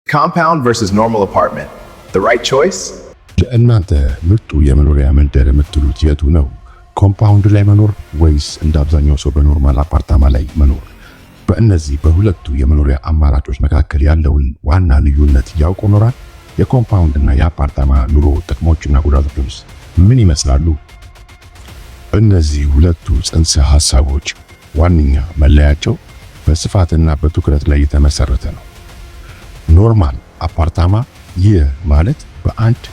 Compound versus normal apartment. The right choice? ለእናንተ ምርጡ የመኖሪያ መንደር የምትሉት የቱ ነው? ኮምፓውንድ ላይ መኖር ወይስ እንደ አብዛኛው ሰው በኖርማል አፓርታማ ላይ መኖር? በእነዚህ በሁለቱ የመኖሪያ አማራጮች መካከል ያለውን ዋና ልዩነት ያውቁ ኖራል? የኮምፓውንድ እና የአፓርታማ ኑሮ ጥቅሞችና ጉዳቶች ምን ይመስላሉ? እነዚህ ሁለቱ ጽንሰ ሐሳቦች ዋነኛ መለያቸው በስፋትና በትኩረት ላይ የተመሰረተ ነው። ኖርማል አፓርታማ ይህ ማለት በአንድ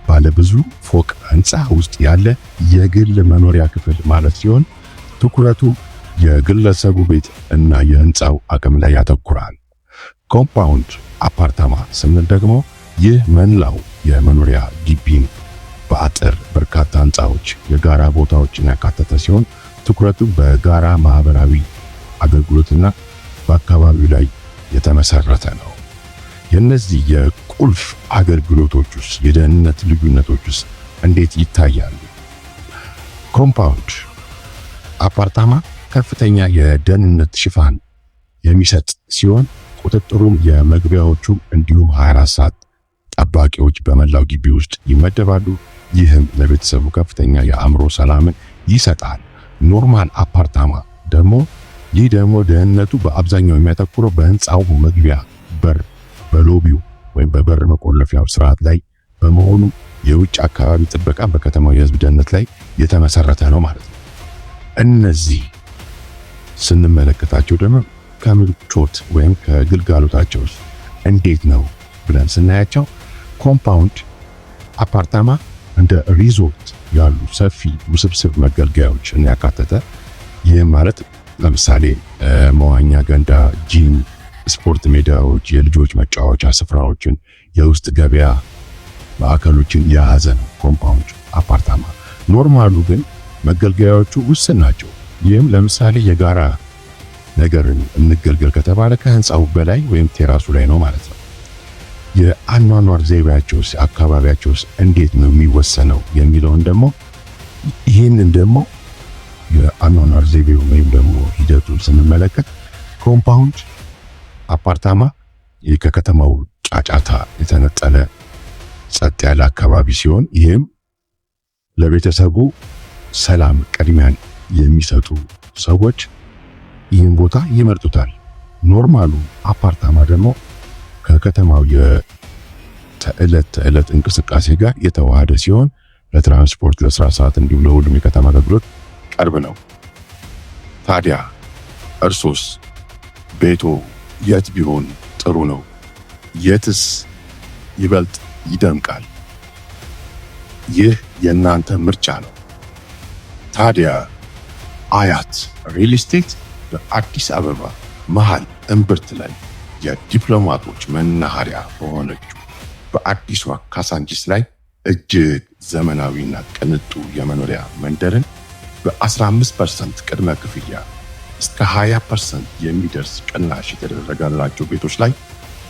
ባለብዙ ፎቅ ህንፃ ውስጥ ያለ የግል መኖሪያ ክፍል ማለት ሲሆን ትኩረቱ የግለሰቡ ቤት እና የህንፃው አቅም ላይ ያተኩራል። ኮምፓውንድ አፓርታማ ስንል ደግሞ ይህ መላው የመኖሪያ ግቢን በአጥር በርካታ ህንፃዎች፣ የጋራ ቦታዎችን ያካተተ ሲሆን ትኩረቱ በጋራ ማህበራዊ አገልግሎትና በአካባቢው ላይ የተመሰረተ ነው። የነዚህ የቁልፍ አገልግሎቶች ውስጥ የደህንነት ልዩነቶች ውስጥ እንዴት ይታያሉ? ኮምፓውንድ አፓርታማ ከፍተኛ የደህንነት ሽፋን የሚሰጥ ሲሆን ቁጥጥሩም የመግቢያዎቹ እንዲሁም 24 ሰዓት ጠባቂዎች በመላው ግቢ ውስጥ ይመደባሉ። ይህም ለቤተሰቡ ከፍተኛ የአእምሮ ሰላምን ይሰጣል። ኖርማል አፓርታማ ደግሞ ደህንነቱ በአብዛኛው የሚያተኩረው በህንፃው መግቢያ በር፣ በሎቢው ወይም በበር መቆለፊያው ስርዓት ላይ በመሆኑ የውጭ አካባቢ ጥበቃ በከተማው የህዝብ ደህንነት ላይ የተመሰረተ ነው ማለት ነው። እነዚህ ስንመለከታቸው ደግሞ ከምቾት ወይም ከግልጋሎታቸው እንዴት ነው ብለን ስናያቸው ኮምፓውንድ አፓርታማ እንደ ሪዞርት ያሉ ሰፊ ውስብስብ መገልገያዎችን ያካተተ። ይህም ማለት ለምሳሌ መዋኛ ገንዳ፣ ጂም፣ ስፖርት ሜዳዎች፣ የልጆች መጫወቻ ስፍራዎችን፣ የውስጥ ገበያ ማዕከሎችን የያዘ ነው ኮምፓውንድ አፓርታማ። ኖርማሉ ግን መገልገያዎቹ ውስን ናቸው። ይህም ለምሳሌ የጋራ ነገርን እንገልገል ከተባለ ከህንፃው በላይ ወይም ቴራሱ ላይ ነው ማለት ነው። የአኗኗር ዘይቤያቸውስ አካባቢያቸውስ እንዴት ነው የሚወሰነው የሚለውን ደግሞ ይህንን ደግሞ የአኗኗር ዘይቤው ወይም ደግሞ ሂደቱን ስንመለከት ኮምፓውንድ አፓርታማ ከከተማው ጫጫታ የተነጠለ ጸጥ ያለ አካባቢ ሲሆን ይህም ለቤተሰቡ ሰላም ቅድሚያን የሚሰጡ ሰዎች ይህን ቦታ ይመርጡታል። ኖርማሉ አፓርታማ ደግሞ ከከተማው ተዕለት እንቅስቃሴ ጋር የተዋሃደ ሲሆን ለትራንስፖርት፣ ለስራ ሰዓት እንዲሁም ለሁሉም የከተማ አገልግሎት ቅርብ ነው። ታዲያ እርሶስ ቤቶ የት ቢሆን ጥሩ ነው? የትስ ይበልጥ ይደምቃል? ይህ የእናንተ ምርጫ ነው። ታዲያ አያት ሪል ስቴት በአዲስ አበባ መሃል እምብርት ላይ የዲፕሎማቶች መናኸሪያ በሆነችው በአዲሷ ካሳንቺስ ላይ እጅግ ዘመናዊና ቅንጡ የመኖሪያ መንደርን በ15% ቅድመ ክፍያ እስከ 20% የሚደርስ ቅናሽ የተደረገላቸው ቤቶች ላይ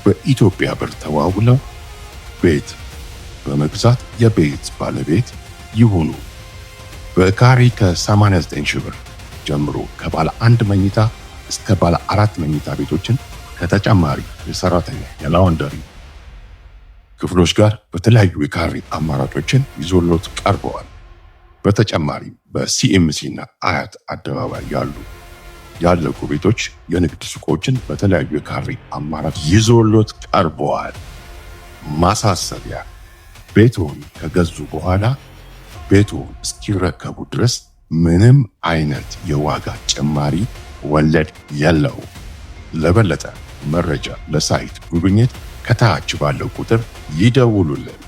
በኢትዮጵያ ብር ተዋውለው ቤት በመግዛት የቤት ባለቤት ይሁኑ። በካሬ ከ89 ሺህ ብር ጀምሮ ከባለ 1 መኝታ እስከ ባለ 4 መኝታ ቤቶችን ከተጨማሪ የሰራተኛ የላውንደሪ ክፍሎች ጋር በተለያዩ የካሬ አማራጮችን ይዞሎት ቀርበዋል። በተጨማሪም በሲኤምሲ እና አያት አደባባይ ያለቁ ቤቶች፣ የንግድ ሱቆችን በተለያዩ የካሬ አማራጭ ይዞሎት ቀርበዋል። ማሳሰቢያ፣ ቤቶን ከገዙ በኋላ ቤቶን እስኪረከቡ ድረስ ምንም አይነት የዋጋ ጭማሪ ወለድ የለው። ለበለጠ መረጃ ለሳይት ጉብኝት ከታች ባለው ቁጥር ይደውሉልን።